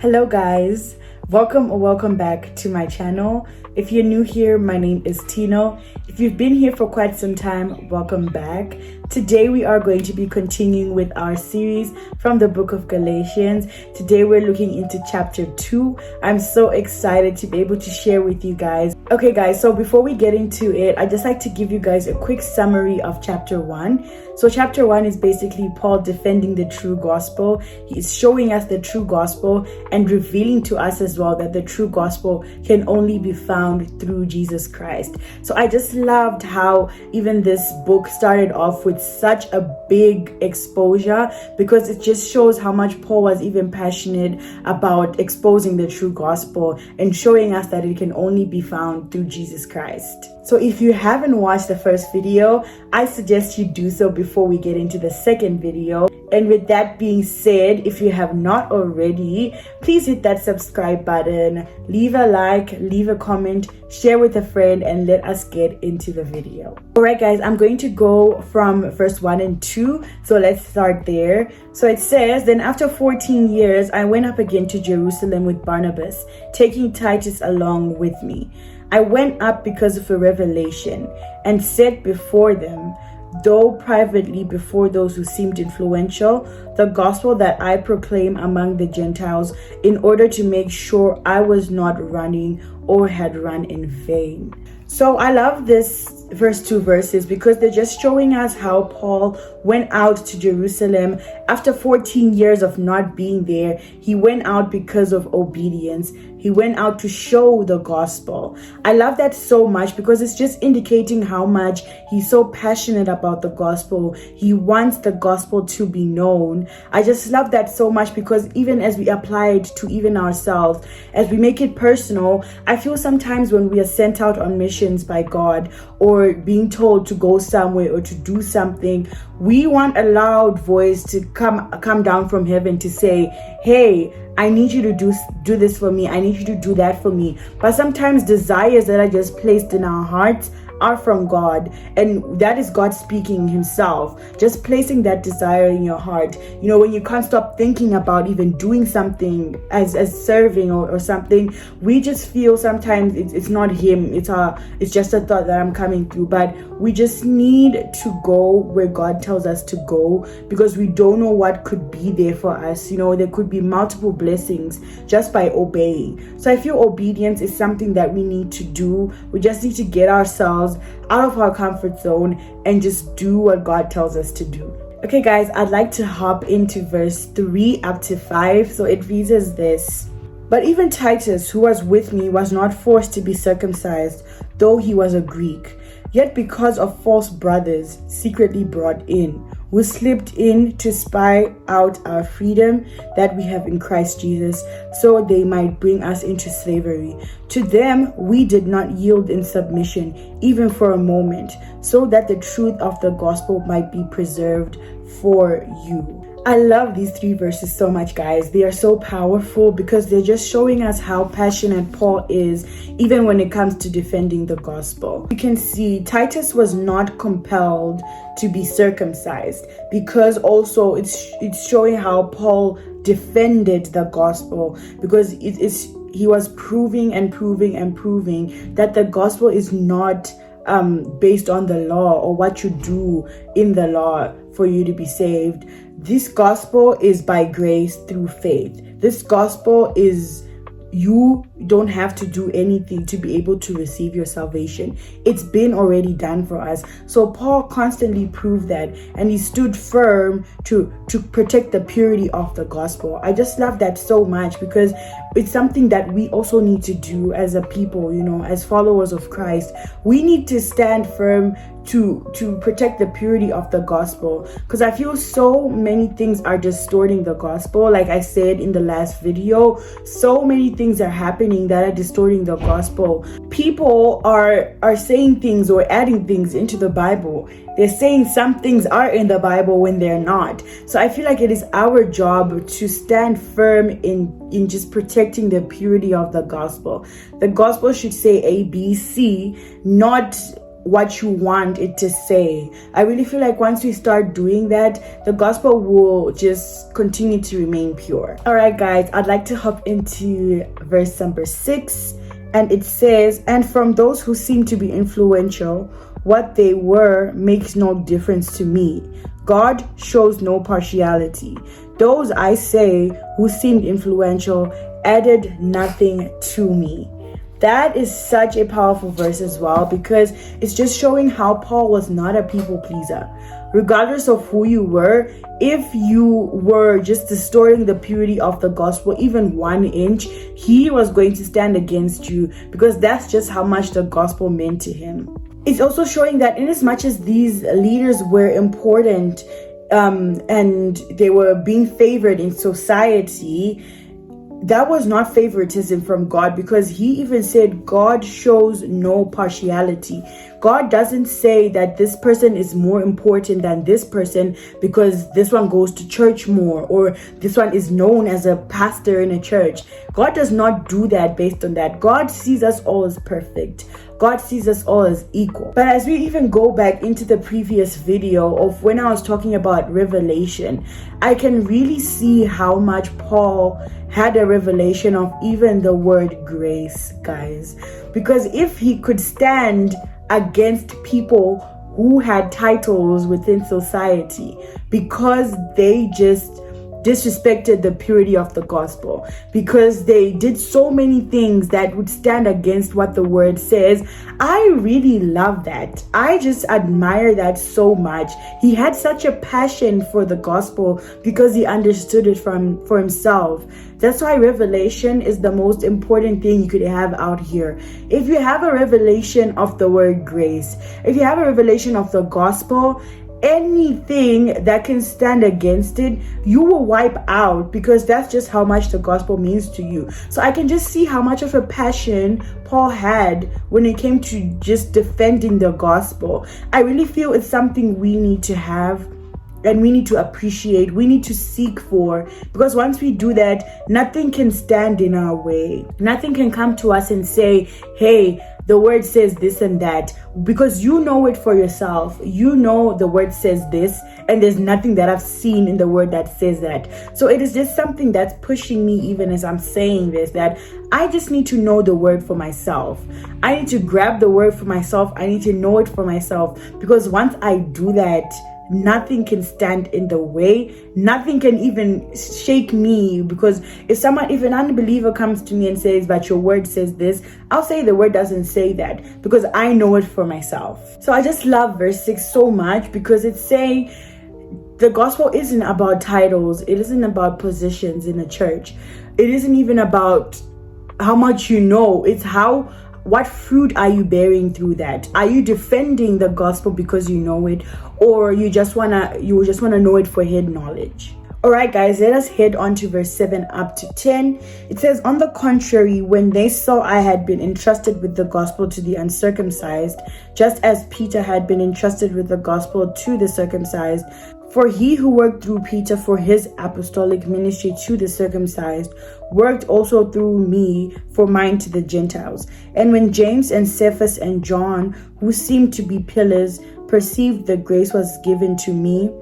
Hello guys, welcome or welcome back to my channel. If you're new here, my name is Tino. If you've been here for quite some time, welcome back. Today we are going to be continuing with our series from the book of Galatians. Today we're looking into chapter 2. I'm so excited to be able to share with you guys. Okay guys, so before we get into it, I'd just like to give you guys a quick summary of chapter 1. So chapter 1 is basically Paul defending the true gospel. He is showing us the true gospel and revealing to us as well that the true gospel can only be found through Jesus Christ. So I just loved how even this book started off with such a big exposure, because it just shows how much Paul was even passionate about exposing the true gospel and showing us that it can only be found through Jesus Christ. So if you haven't watched the first video, I suggest you do so before we get into the second video. And with that being said, if you have not already, please hit that subscribe button, leave a like, leave a comment, share with a friend, and let us get into the video. Alright guys, I'm going to go from verse 1 and 2. So let's start there. So it says, "Then after 14 years, I went up again to Jerusalem with Barnabas, taking Titus along with me. I went up because of a revelation and said before them, though privately before those who seemed influential, the gospel that I proclaim among the Gentiles, in order to make sure I was not running or had run in vain." So I love this first two verses because they're just showing us how Paul went out to Jerusalem after 14 years of not being there. He went out because of obedience. He went out to show the gospel. I love that so much because it's just indicating how much he's so passionate about the gospel. He wants the gospel to be known. I just love that so much because even as we apply it to even ourselves, as we make it personal, I feel sometimes when we are sent out on missions by God or being told to go somewhere or to do something, we want a loud voice to come down from heaven to say, hey, I need you to do this for me. I need you to do that for me. But sometimes desires that are just placed in our hearts are from God, and that is God speaking himself, just placing that desire in your heart. You know, when you can't stop thinking about even doing something as serving or something, we just feel sometimes it's not him, it's just a thought that I'm coming through. But we just need to go where God tells us to go, because we don't know what could be there for us. You know, there could be multiple blessings just by obeying. So I feel obedience is something that we need to do. We just need to get ourselves out of our comfort zone and just do what God tells us to do. Okay guys, I'd like to hop into verse 3 up to 5. So it reads as this: "But even Titus, who was with me, was not forced to be circumcised, though he was a Greek. Yet because of false brothers secretly brought in, who slipped in to spy out our freedom that we have in Christ Jesus, so they might bring us into slavery. To them we did not yield in submission, even for a moment, so that the truth of the gospel might be preserved for you." I love these 3 verses so much, guys. They are so powerful because they're just showing us how passionate Paul is, even when it comes to defending the gospel. You can see Titus was not compelled to be circumcised, because also it's showing how Paul defended the gospel, because he was proving that the gospel is not based on the law or what you do in the law for you to be saved. This gospel is by grace through faith. This gospel is, you don't have to do anything to be able to receive your salvation. It's been already done for us. So Paul constantly proved that, and he stood firm to protect the purity of the gospel. I just love that so much because it's something that we also need to do as a people, you know, as followers of Christ. We need to stand firm to protect the purity of the gospel, because I feel so many things are distorting the gospel. Like I said in the last video, so many things are happening that are distorting the gospel. People are saying things or adding things into the Bible. They're saying some things are in the Bible when they're not. So I feel like it is our job to stand firm in just protecting the purity of the gospel. The gospel should say A, B, C, not what you want it to say. I really feel like once we start doing that, the gospel will just continue to remain pure. All right, guys, I'd like to hop into verse number 6, and it says, "And from those who seem to be influential, what they were makes no difference to me. God shows no partiality. Those, I say, who seemed influential added nothing to me." That is such a powerful verse as well, because it's just showing how Paul was not a people pleaser. Regardless of who you were, if you were just distorting the purity of the gospel even 1 inch, he was going to stand against you, because that's just how much the gospel meant to him. It's also showing that in as much as these leaders were important and they were being favored in society, that was not favoritism from God, because he even said God shows no partiality. God doesn't say that this person is more important than this person because this one goes to church more or this one is known as a pastor in a church. God does not do that based on that. God sees us all as perfect. God sees us all as equal. But as we even go back into the previous video of when I was talking about revelation, I can really see how much Paul had a revelation of even the word grace, guys. Because if he could stand against people who had titles within society because they just disrespected the purity of the gospel, because they did so many things that would stand against what the word says, I really love that. I just admire that so much. He had such a passion for the gospel because he understood it for himself. That's why revelation is the most important thing you could have out here. If you have a revelation of the word grace, if you have a revelation of the gospel, anything that can stand against it, you will wipe out, because that's just how much the gospel means to you. So I can just see how much of a passion Paul had when it came to just defending the gospel. I really feel it's something we need to have and we need to appreciate, we need to seek for, because once we do that, nothing can stand in our way. Nothing can come to us and say, hey, the word says this and that, because you know it for yourself. You know the word says this, and there's nothing that I've seen in the word that says that. So it is just something that's pushing me, even as I'm saying this, that I just need to know the word for myself. I need to grab the word for myself. I need to know it for myself, because once I do that, nothing can stand in the way. Nothing can even shake me, because if an unbeliever comes to me and says, but your word says this, I'll say the word doesn't say that, because I know it for myself. So I just love verse 6 so much, because it's saying the gospel isn't about titles. It isn't about positions in a church. It isn't even about how much you know. It's what fruit are you bearing through that? Are you defending the gospel because you know it, or you just wanna know it for head knowledge? All right, guys, let us head on to verse 7 up to 10. It says, on the contrary, when they saw I had been entrusted with the gospel to the uncircumcised, just as Peter had been entrusted with the gospel to the circumcised, for he who worked through Peter for his apostolic ministry to the circumcised worked also through me for mine to the Gentiles. And when James and Cephas and John, who seemed to be pillars, perceived the grace was given to me,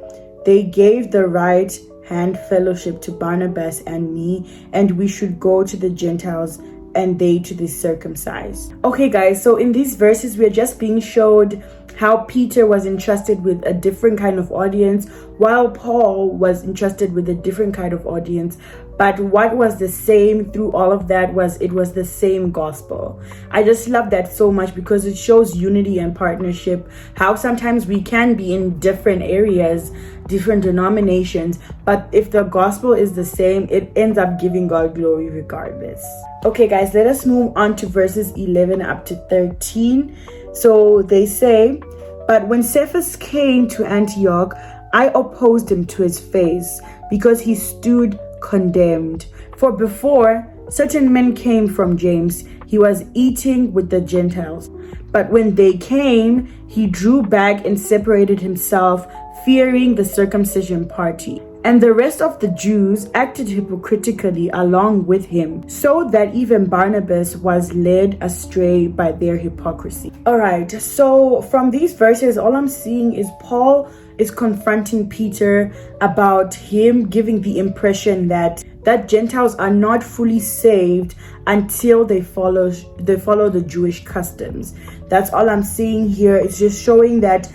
they gave the right hand fellowship to Barnabas and me, and we should go to the Gentiles and they to the circumcised. Okay, guys, so in these verses, we're just being showed how Peter was entrusted with a different kind of audience, while Paul was entrusted with a different kind of audience. But what was the same through all of that was the same gospel. I just love that so much, because it shows unity and partnership, how sometimes we can be in different areas, different denominations, but if the gospel is the same, it ends up giving God glory regardless. Okay, guys, let us move on to verses 11 up to 13. So they say, but when Cephas came to Antioch, I opposed him to his face, because he stood condemned. For before, certain men came from James. He was eating with the Gentiles. But when they came, he drew back and separated himself, fearing the circumcision party. And the rest of the Jews acted hypocritically along with him, so that even Barnabas was led astray by their hypocrisy. All right, so from these verses, all I'm seeing is Paul is confronting Peter about him giving the impression that Gentiles are not fully saved until they follow the Jewish customs. That's all I'm seeing here. It's just showing that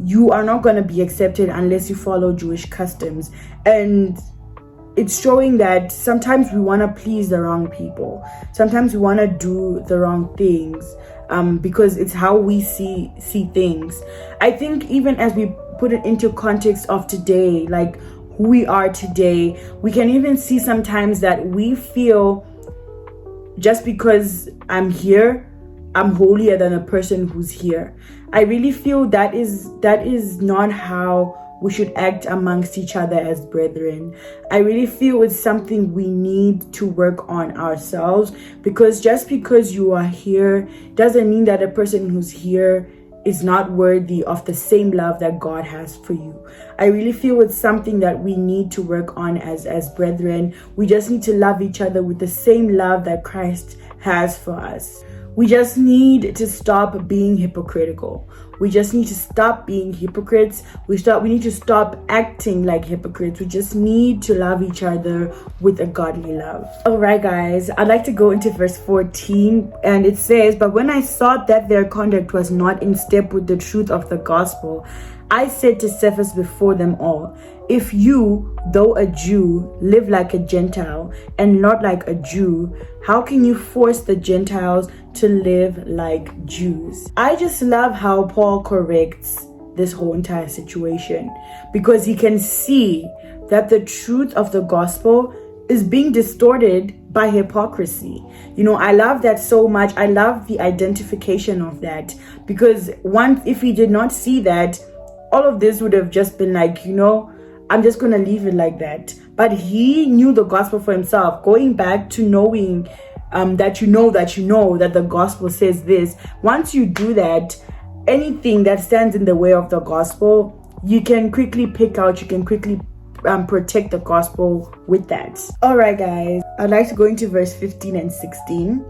you are not going to be accepted unless you follow Jewish customs. And it's showing that sometimes we want to please the wrong people. Sometimes we want to do the wrong things because it's how we see things. I think even as we put it into context of today, like who we are today, we can even see sometimes that we feel just because I'm here, I'm holier than a person who's here. I really feel that is not how we should act amongst each other as brethren. I really feel it's something we need to work on ourselves, because just because you are here doesn't mean that a person who's here is not worthy of the same love that God has for you. I really feel it's something that we need to work on as brethren. We just need to love each other with the same love that Christ has for us. We just need to stop being hypocritical. We just need to stop being hypocrites. We need to stop acting like hypocrites. We just need to love each other with a godly love. All right, guys, I'd like to go into verse 14, and it says, "But when I saw that their conduct was not in step with the truth of the gospel, I said to Cephas before them all, if you, though a Jew, live like a Gentile and not like a Jew, how can you force the Gentiles to live like Jews?" I just love how Paul corrects this whole entire situation, because he can see that the truth of the gospel is being distorted by hypocrisy. I love that so much. I love the identification of that, because if he did not see that, all of this would have just been like, I'm just going to leave it like that. But he knew the gospel for himself, going back to knowing that the gospel says this. Once you do that, anything that stands in the way of the gospel, you can quickly pick out, you can quickly protect the gospel with that. All right, guys, I'd like to go into verse 15 and 16.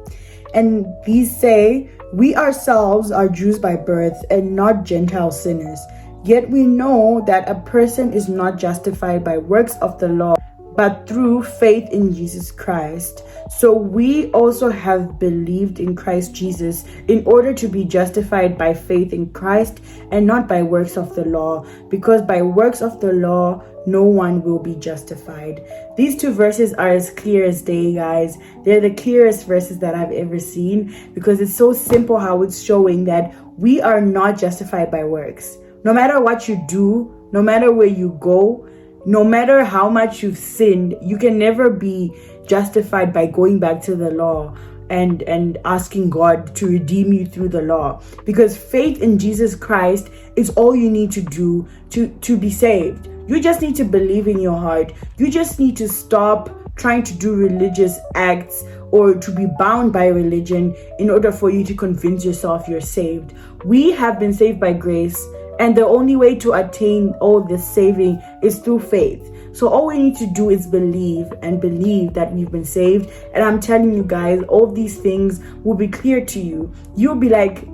And these say, "We ourselves are Jews by birth and not Gentile sinners. Yet we know that a person is not justified by works of the law, but through faith in Jesus Christ. So we also have believed in Christ Jesus in order to be justified by faith in Christ and not by works of the law, because by works of the law, no one will be justified." These two verses are as clear as day, guys. They're the clearest verses that I've ever seen, because it's so simple how it's showing that we are not justified by works. No matter what you do, no matter where you go, no matter how much you've sinned, you can never be justified by going back to the law and asking God to redeem you through the law. Because faith in Jesus Christ is all you need to do to be saved. You just need to believe in your heart. You just need to stop trying to do religious acts or to be bound by religion in order for you to convince yourself you're saved. We have been saved by grace, and the only way to attain all this saving is through faith. So all we need to do is believe that we've been saved. And I'm telling you guys, all these things will be clear to you. You'll be like,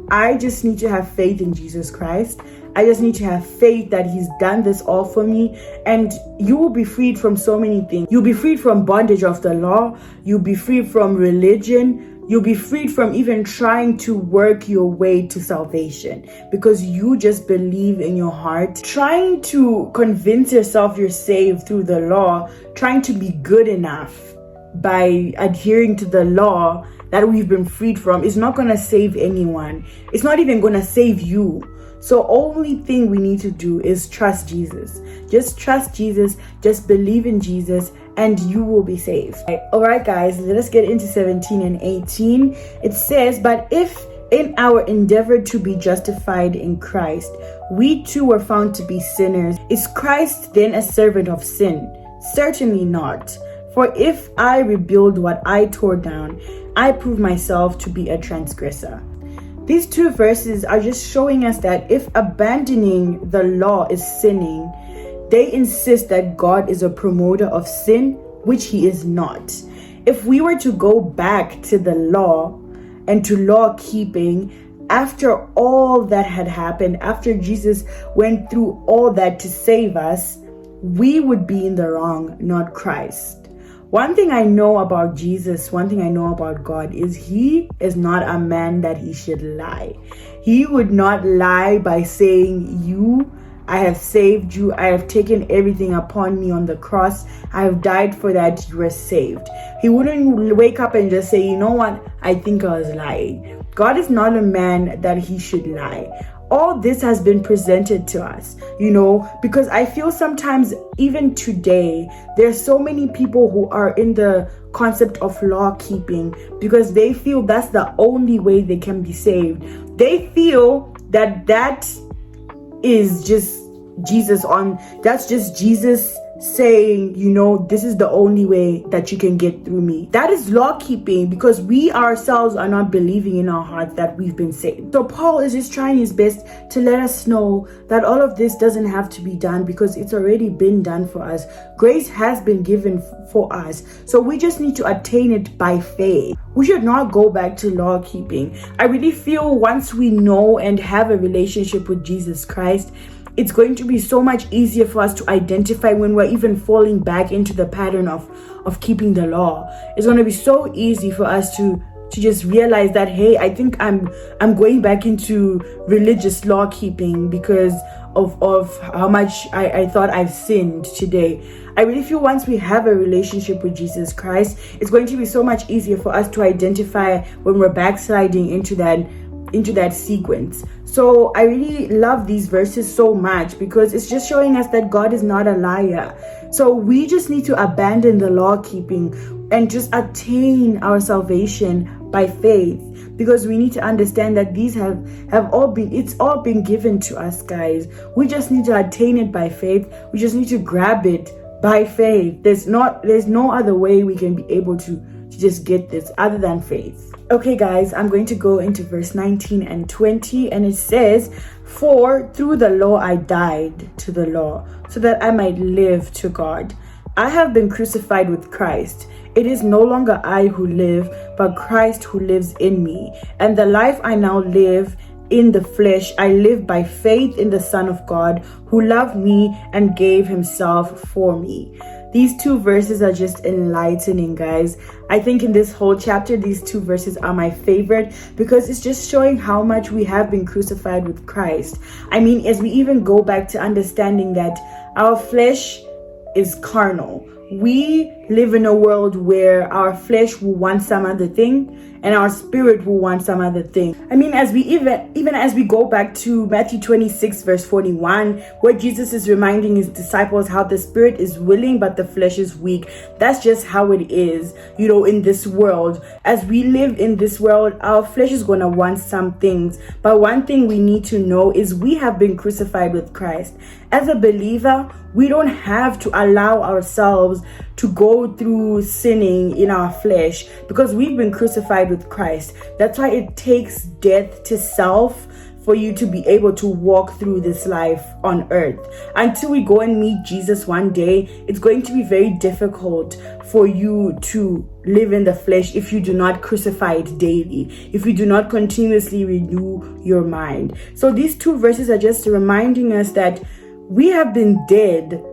I just need to have faith in Jesus Christ. I just need to have faith that he's done this all for me. And you will be freed from so many things. You'll be freed from bondage of the law. You'll be freed from religion. You'll be freed from even trying to work your way to salvation, because you just believe in your heart. Trying to convince yourself you're saved through the law, trying to be good enough by adhering to the law that we've been freed from, is not going to save anyone. It's not even going to save you. So only thing we need to do is trust Jesus. Just trust Jesus. Just believe in Jesus, and you will be saved. All right, guys, let us get into 17 and 18. It says, "But if in our endeavor to be justified in Christ, we too were found to be sinners, is Christ then a servant of sin? Certainly not. For if I rebuild what I tore down, I prove myself to be a transgressor." These two verses are just showing us that if abandoning the law is sinning, They insist that God is a promoter of sin, which he is not. If we were to go back to the law and to law keeping, after all that had happened, after Jesus went through all that to save us, we would be in the wrong, not Christ. One thing I know about Jesus, one thing I know about God is he is not a man that he should lie. He would not lie by saying, I have saved you. I have taken everything upon me on the cross. I have died for that. You are saved. He wouldn't wake up and just say, you know what? I think I was lying. God is not a man that he should lie. All this has been presented to us, because I feel sometimes even today, there's so many people who are in the concept of law keeping because they feel that's the only way they can be saved. They feel that is just that's just Jesus saying, this is the only way that you can get through me. That is law keeping because we ourselves are not believing in our hearts that we've been saved. So Paul is just trying his best to let us know that all of this doesn't have to be done because it's already been done for us. Grace has been given for us. So we just need to attain it by faith. We should not go back to law keeping. I really feel once we know and have a relationship with Jesus Christ, it's going to be so much easier for us to identify when we're even falling back into the pattern of keeping the law. It's going to be so easy for us to just realize that, hey, I think I'm going back into religious law keeping because of how much I thought I've sinned today. I really feel once we have a relationship with Jesus Christ, it's going to be so much easier for us to identify when we're backsliding into that sequence. So I really love these verses so much because it's just showing us that God is not a liar. So we just need to abandon the law keeping and just attain our salvation by faith, because we need to understand that these have all been given to us, guys. We just need to attain it by faith. We just need to grab it by faith. There's no other way we can be able to just get this other than faith. Okay, guys, I'm going to go into verse 19 and 20, and it says, "For through the law I died to the law, so that I might live to God. I have been crucified with Christ. It is no longer I who live, but Christ who lives in me. And the life I now live in the flesh, I live by faith in the Son of God, who loved me and gave himself for me." These two verses are just enlightening, guys. I think in this whole chapter, these two verses are my favorite because it's just showing how much we have been crucified with Christ. I mean, as we even go back to understanding that our flesh is carnal. We live in a world where our flesh will want some other thing and our spirit will want some other thing. I mean, as we even as we go back to Matthew 26 verse 41, where Jesus is reminding his disciples how the spirit is willing but the flesh is weak. That's just how it is, in this world. As we live in this world, our flesh is going to want some things. But one thing we need to know is we have been crucified with Christ. As a believer, we don't have to allow ourselves to go through sinning in our flesh because we've been crucified with Christ. That's why it takes death to self for you to be able to walk through this life on earth. Until we go and meet Jesus one day, it's going to be very difficult for you to live in the flesh if you do not crucify it daily, if you do not continuously renew your mind. So these two verses are just reminding us that we have been dead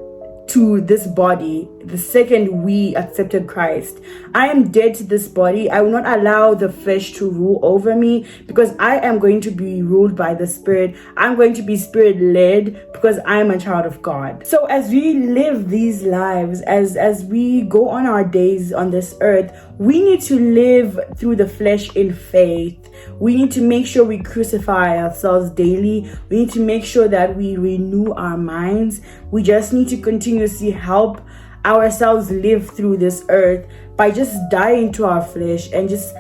to this body the second we accepted Christ. I am dead to this body. I will not allow the flesh to rule over me because I am going to be ruled by the Spirit. I'm going to be Spirit led because I am a child of God. So as we live these lives, as we go on our days on this earth, we need to live through the flesh in faith. We need to make sure we crucify ourselves daily. We need to make sure that we renew our minds. We just need to continuously help ourselves live through this earth by just dying to our flesh and just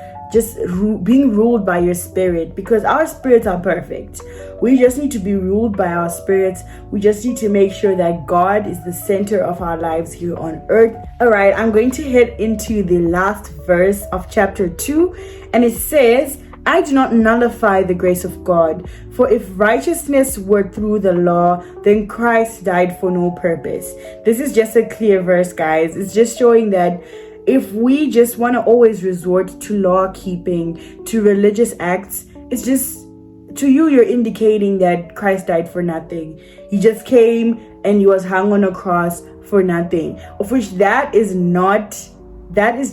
being ruled by your spirit, because our spirits are perfect. We just need to be ruled by our spirits. We just need to make sure that God is the center of our lives here on earth. All right, I'm going to head into the last verse of chapter 2, and it says, I do not nullify the grace of God, for if righteousness were through the law, then Christ died for no purpose. This is just a clear verse, guys. It's just showing that if we just want to always resort to law keeping, to religious acts, it's just, to you, you're indicating that Christ died for nothing. He just came and he was hung on a cross for nothing, of which that is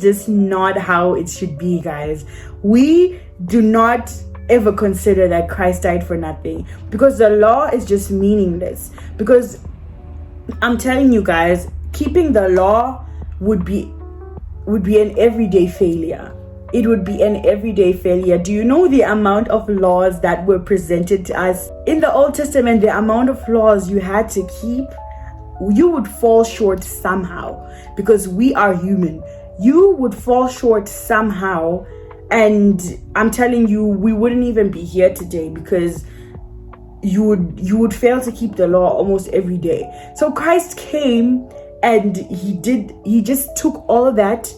just not how it should be, guys. We do not ever consider that Christ died for nothing, because the law is just meaningless. Because I'm telling you guys, keeping the law would be an everyday failure. It would be an everyday failure. Do you know the amount of laws that were presented to us in the Old Testament? The amount of laws you had to keep, you would fall short somehow, because we are human. You would fall short somehow, and I'm telling you, we wouldn't even be here today, because you would fail to keep the law almost every day. So Christ came and he just took all of that,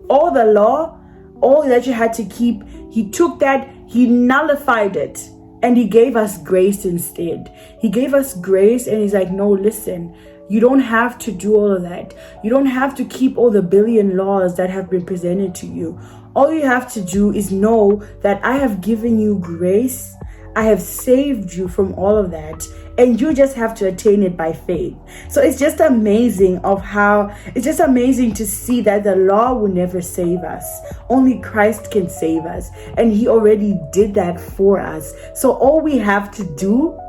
all the law, all that you had to keep. He took that, he nullified it, and he gave us grace instead. He gave us grace, and he's like, no, listen, you don't have to do all of that. You don't have to keep all the billion laws that have been presented to you. All you have to do is know that I have given you grace. I have saved you from all of that, and you just have to attain it by faith. So it's just amazing to see that the law will never save us. Only Christ can save us, and he already did that for us. So all we have to do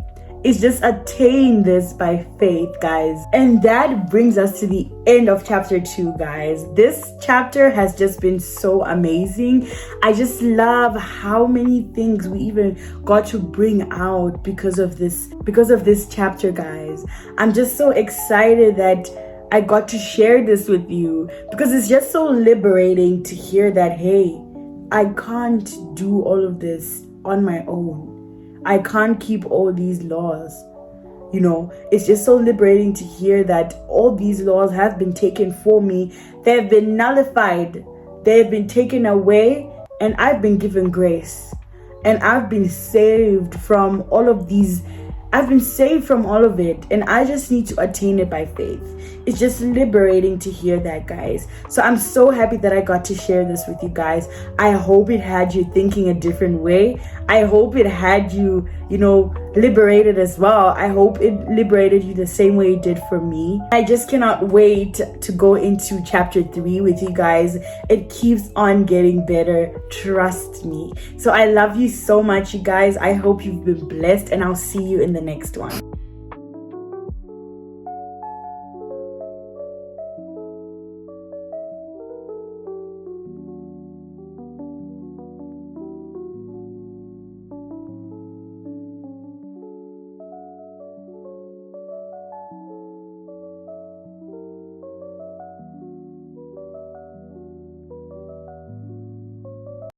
is just attain this by faith, guys. And that brings us to the end of chapter 2, guys. This chapter has just been so amazing. I just love how many things we even got to bring out because of this chapter, guys. I'm just so excited that I got to share this with you, because it's just so liberating to hear that, hey, I can't do all of this on my own. I can't keep all these laws. You know, it's just so liberating to hear that all these laws have been taken for me. They have been nullified. They have been taken away, and I've been given grace. And I've been saved from all of these. I've been saved from all of it, and I just need to attain it by faith. It's just liberating to hear that, guys. So I'm so happy that I got to share this with you guys. I hope it had you thinking a different way. I hope it had you, liberated as well. I hope it liberated you the same way it did for me. I just cannot wait to go into chapter 3 with you guys. It keeps on getting better. Trust me. So I love you so much, you guys. I hope you've been blessed, and I'll see you in the next one.